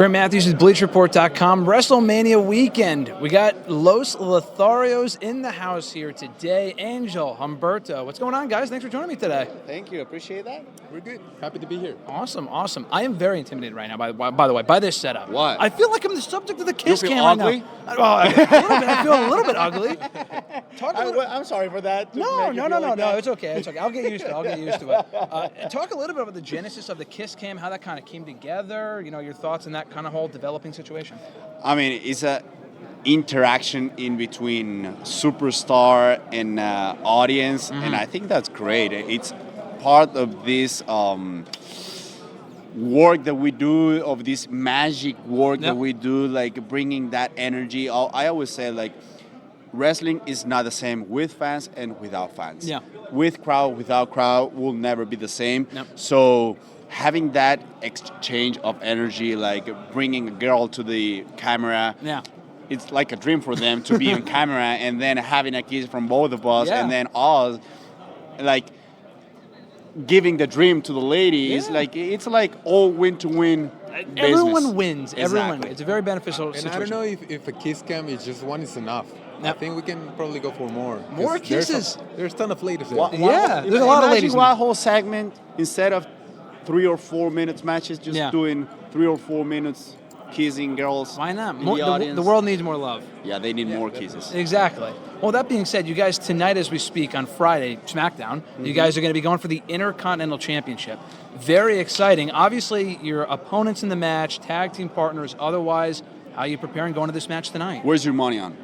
Grant Matthews with BleachReport.com. WrestleMania weekend. We got Los Lotharios in the house here today. Angel, Humberto. What's going on, guys? Thanks for joining me today. Thank you. Appreciate that. We're good. Happy to be here. Awesome, awesome. I am very intimidated right now, by the way, by this setup. Why? I feel like I'm the subject of the kiss You feel cam ugly? right now. Well, I feel a little bit ugly. I'm sorry for that. No. It's okay. It's okay. I'll get used to it. Talk a little bit about the genesis of the kiss cam, how that kind of came together. You know, your thoughts on that kind of whole developing situation. I mean, it's a interaction in between superstar and audience, and I think that's great. It's part of this work that we do, of this magic work that we do, like bringing that energy. I always say, like, wrestling is not the same with fans and without fans. Yeah. With crowd, without crowd, will never be the same. Yep. So having that exchange of energy, like bringing a girl to the camera, it's like a dream for them to be on camera, and then having a kiss from both of us, and then us, like giving the dream to the lady. It's like all win to win. Everyone wins. Exactly. Everyone wins. It's a very beneficial situation. And I don't know if a kiss cam is just one is enough. I think we can probably go for more. More kisses. There's a ton of ladies there. There's a lot of ladies. Imagine one whole segment, instead of 3 or 4 minutes matches, just doing 3 or 4 minutes kissing girls. Why not? In the audience. The world needs more love. Yeah, they need more kisses. Exactly. Well, that being said, you guys, tonight as we speak on Friday, SmackDown, you guys are going to be going for the Intercontinental Championship. Very exciting. Obviously, your opponents in the match, tag team partners, otherwise, how are you preparing going to this match tonight? Where's your money on?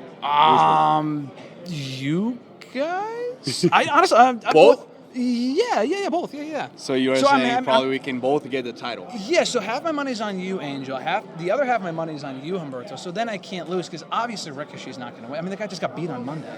You guys? I honestly, both? Both. Yeah. So you're saying probably we can both get the title? Yeah, so half my money's on you, Angel. The other half of my money's on you, Humberto. So then I can't lose, because obviously Ricochet's not going to win. I mean, the guy just got beat on Monday.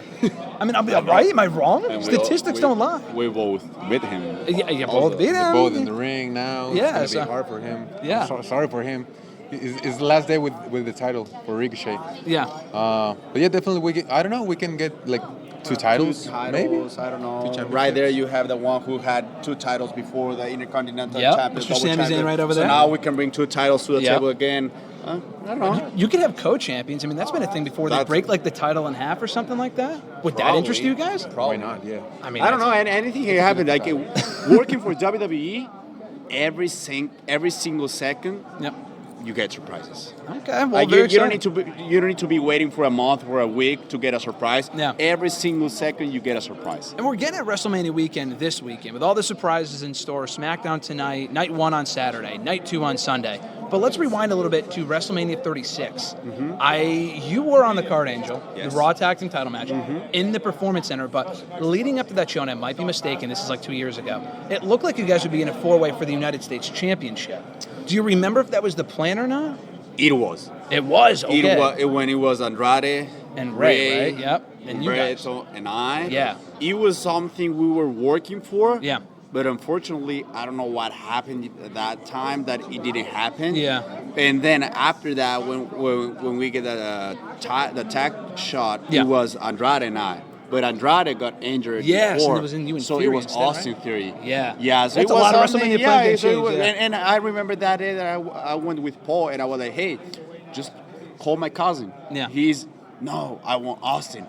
I mean, right? Am I wrong? Statistics don't lie. We both beat him. Yeah, both beat him. They're both in the ring now. Yeah, it's going to be hard for him. Yeah. Sorry for him. It's the last day with the title for Ricochet. Yeah. But yeah, definitely I don't know, we can get like two titles, maybe. I don't know. Right there, you have the one who had 2 titles before the Intercontinental Championship. Mr. Sami Zayn right over there. So now we can bring 2 titles to the table again. I don't know. You could have co-champions. I mean, that's been a thing before. They break like the title in half or something like that. Would that interest you guys? Why not? Yeah. I mean, I don't know. And anything can happen. Like working for WWE, every single second. Yep. You get surprises. Okay, well, like you don't need to be waiting for a month or a week to get a surprise. Yeah. Every single second you get a surprise. And we're getting at WrestleMania weekend this weekend with all the surprises in store. SmackDown tonight, night 1 on Saturday, night 2 on Sunday. But let's rewind a little bit to WrestleMania 36. You were on the card, Angel, the Raw Tag Team title match in the Performance Center. But leading up to that show, and I might be mistaken, this is like 2 years ago, it looked like you guys would be in a 4-way for the United States Championship. Do you remember if that was the plan or not? It was. It was, okay. When it was Andrade and Ray, right? Yep. And you guys. And I. Yeah. It was something we were working for. Yeah. But unfortunately, I don't know what happened at that time that it didn't happen. Yeah. And then after that, when we get the tag shot, it was Andrade and I. But Andrade got injured before, and it was in you and so Theory it was instead, Austin right? Theory. Yeah. Yeah, so that's it was a lot of something, WrestleMania plans so changed, and I remember that day that I went with Paul, and I was like, hey, just call my cousin. Yeah. No, I want Austin.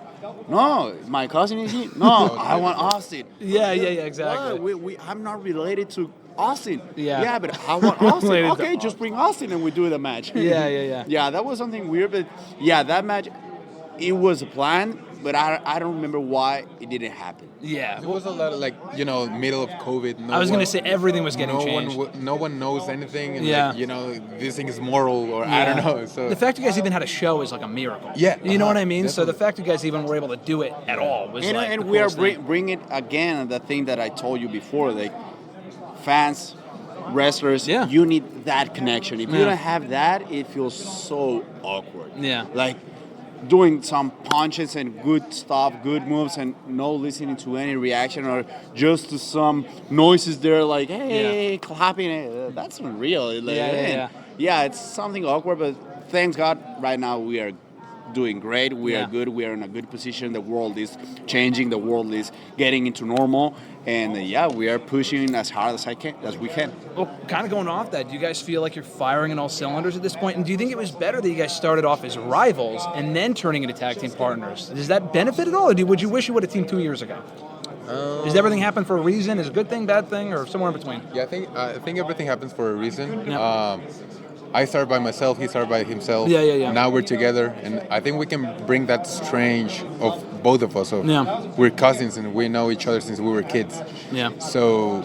No, my cousin is he? No, I want Austin. Yeah, exactly. What? I'm not related to Austin. Yeah, but I want Austin. Okay, just bring Austin and we do the match. Yeah. Yeah, that was something weird, but yeah, that match, it was a plan, but I don't remember why it didn't happen. Yeah. It was a lot of middle of COVID. I was going to say everything was getting changed. No one knows anything. And this thing is moral or I don't know. So the fact you guys even had a show is like a miracle. Yeah. You know what I mean? Definitely. So the fact you guys even were able to do it at all was and we are bringing again the thing that I told you before, like fans, wrestlers, you need that connection. If you don't have that, it feels so awkward. Yeah. Like doing some punches and good stuff, good moves, and no listening to any reaction or just to some noises there like, hey, clapping. That's unreal. Like, yeah, it's something awkward, but thanks God right now we are doing great. We are good. We are in a good position. The world is changing. The world is getting into normal. And we are pushing as hard as we can. Well, kind of going off that, do you guys feel like you're firing on all cylinders at this point? And do you think it was better that you guys started off as rivals and then turning into tag team partners? Does that benefit at all, or would you wish you would have teamed 2 years ago? Does everything happen for a reason? Is it a good thing, bad thing, or somewhere in between? Yeah, I think everything happens for a reason. Yeah. I started by myself, he started by himself. Yeah. Now we're together, and I think we can bring that strange of both of us. So we're cousins, and we know each other since we were kids. Yeah. So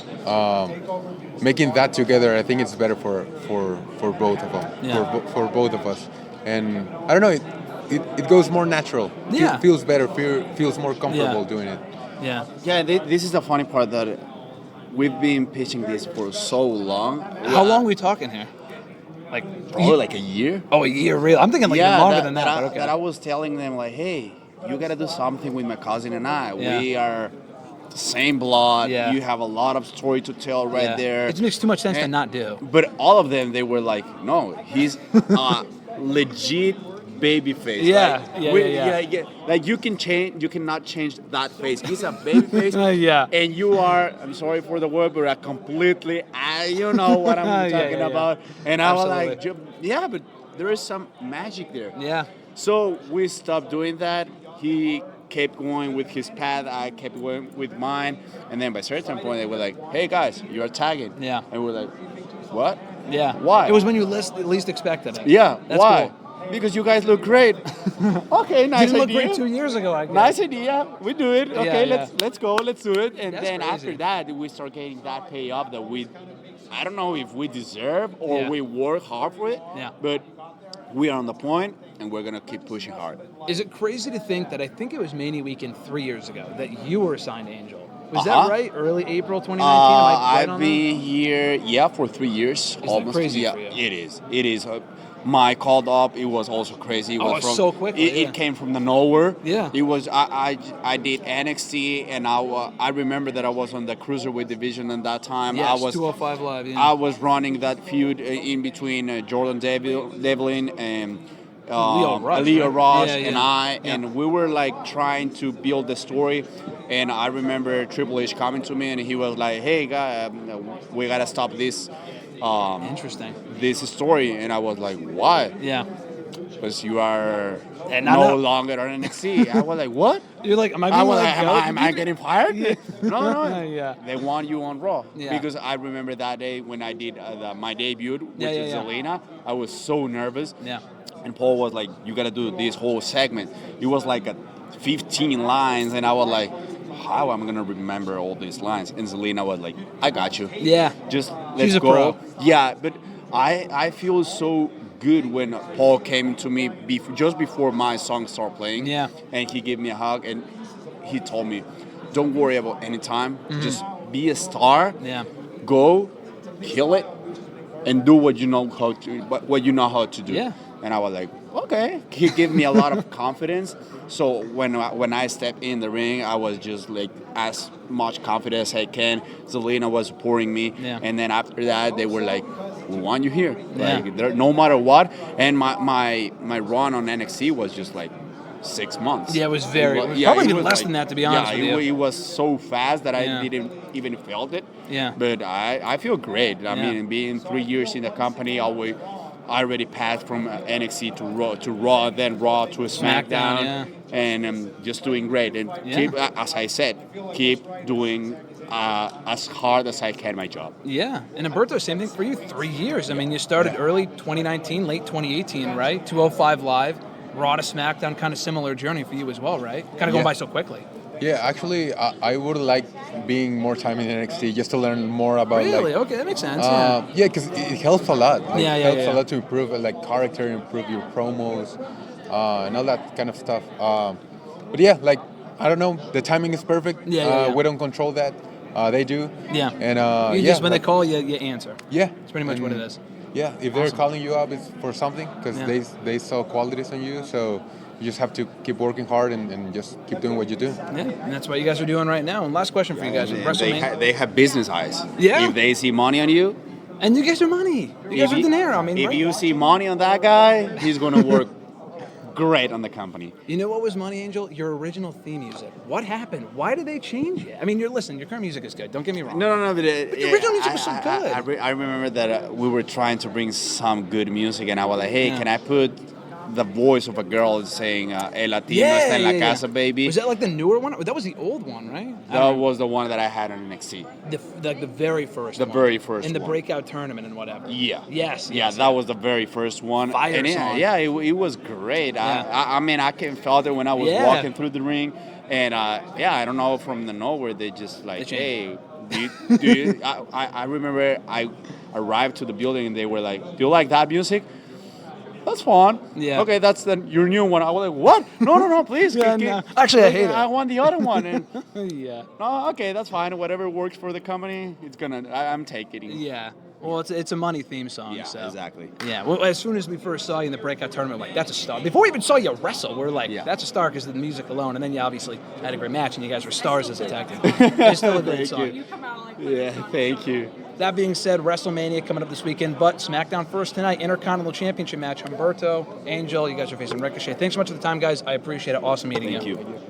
making that together, I think it's better for both of them, for both of us. And I don't know, it goes more natural. Yeah. Feels better, feels more comfortable doing it. Yeah. Yeah, this is the funny part that we've been pitching this for so long. How long are we talking here? Probably like a year. Oh, a year, really? I'm thinking even longer than that. But okay. That I was telling them like, hey, you gotta do something with my cousin and I. Yeah. We are the same blood. Yeah. You have a lot of story to tell right there. It makes too much sense to not do. But all of them, they were like, no, he's legit baby face. Like you cannot change that face. He's a baby face. And you are, I'm sorry for the word, but a completely, you know what I'm talking about. And I was like, but there is some magic there. Yeah. So we stopped doing that. He kept going with his path. I kept going with mine. And then by a certain point, they were like, hey guys, you're tagging. Yeah. And we're like, what? Yeah. Why? It was when you least expected it. Yeah. That's why? Cool. Because you guys look great. Okay, nice idea. You didn't look great 2 years ago, I guess. Nice idea. We do it. Okay, Yeah. let's go. Let's do it. And That's then crazy. after that, we start getting that payoff that I don't know if we deserve or we work hard for it. Yeah. But we are on the point, and we're gonna keep pushing hard. Is it crazy to think that I think it was Mania Weekend 3 years ago that you were assigned Angel? Was that right? Early April 2019? I've been here, for 3 years. Isn't that crazy for you? It is. It is. My called up, it was also crazy. It was so quick. It came from the nowhere. Yeah. It was. I did NXT, and I remember that I was on the cruiserweight division at that time. Yes, I was 205 Live. Yeah. I was running that feud in between Jordan Devlin and Leo Rush and I, and we were like trying to build the story. And I remember Triple H coming to me, and he was like, "Hey, guy, we gotta stop this." Interesting. This story, and I was like, "Why?" Yeah. Because you are And no longer on NXT. I was like, "What?" You're like, am I am I getting fired? No. Yeah. They want you on Raw. Yeah. Because I remember that day when I did my debut with Zelina, I was so nervous. Yeah. And Paul was like, "You gotta do this whole segment." It was like 15 lines, and I was like, how am I gonna remember all these lines? And Zelina was like, I got you. Yeah. Just She's let's a go. pro. Yeah, but I feel so good when Paul came to me just before my song started playing. Yeah. And he gave me a hug, and he told me, don't worry about any time. Just be a star. Yeah. Go, kill it, and do what you know how to do. Yeah. And I was like, okay. He gave me a lot of confidence. So when I stepped in the ring, I was just like as much confident as I can. Zelina was supporting me. Yeah. And then after that, they were like, we want you here. Yeah. Like, no matter what. And my run on NXT was just like 6 months. Yeah, it was probably even less than that, to be honest with you. It was so fast that I didn't even felt it. Yeah. But I feel great. I mean, being 3 years in the company, I already passed from NXT to Raw, then Raw to SmackDown, and just doing great. And keep, as I said, keep doing as hard as I can my job. Yeah, and Humberto, same thing for you. 3 years. I mean, you started early 2019, late 2018, right? 205 Live, Raw to SmackDown, kind of similar journey for you as well, right? Kind of going by so quickly. Yeah, actually, I would like being more time in NXT just to learn more about. Really? Like, okay, that makes sense. Yeah, because it helps a lot. Like, it helps a lot to improve like character, improve your promos, and all that kind of stuff. But yeah, like I don't know, the timing is perfect. We don't control that. They do. Yeah. And you just when they call you, you answer. Yeah. It's pretty much what it is. Yeah, if they're calling you up, it's for something because they saw qualities in you. So you just have to keep working hard and just keep doing what you do. Yeah, and that's what you guys are doing right now. And last question for you guys. They have business eyes. Yeah. If they see money on you. And you guys are money. You guys are dinero. I mean, if you see money on that guy, he's going to work great on the company. You know what was Money Angel? Your original theme music. What happened? Why did they change it? I mean, your current music is good. Don't get me wrong. No. But the original music was so good. I remember that we were trying to bring some good music, and I was like, hey, can I put the voice of a girl saying, El Latino está en la casa, baby? Was that like the newer one? That was the old one, right? That was the one that I had on NXT. The very first one. The very first in one. the breakout tournament and whatever. Yeah. Yes. That was the very first one. Fire and song. It was great. Yeah. I mean, I can felt it when I was walking through the ring. And, I don't know, from the nowhere, they just like, hey, do you, I remember I arrived to the building and they were like, do you like that music? That's fun. Yeah. Okay, that's your new one. I was like, what? No, please. No. Actually, I hate it. I want the other one. And, Yeah. no, okay, that's fine. Whatever works for the company, I'm taking it. Yeah. Well, it's a Money theme song. Yeah, so. exactly. Yeah. Well, as soon as we first saw you in the breakout tournament, we're like, that's a star. Before we even saw you wrestle, we're like, that's a star because of the music alone. And then you obviously had a great match, and you guys were stars as a tag team. It's still a great song. You come out like Yeah, thank you. That being said, WrestleMania coming up this weekend, but SmackDown first tonight, Intercontinental Championship match. Humberto, Angel, you guys are facing Ricochet. Thanks so much for the time, guys. I appreciate it. Awesome meeting you. Thank you.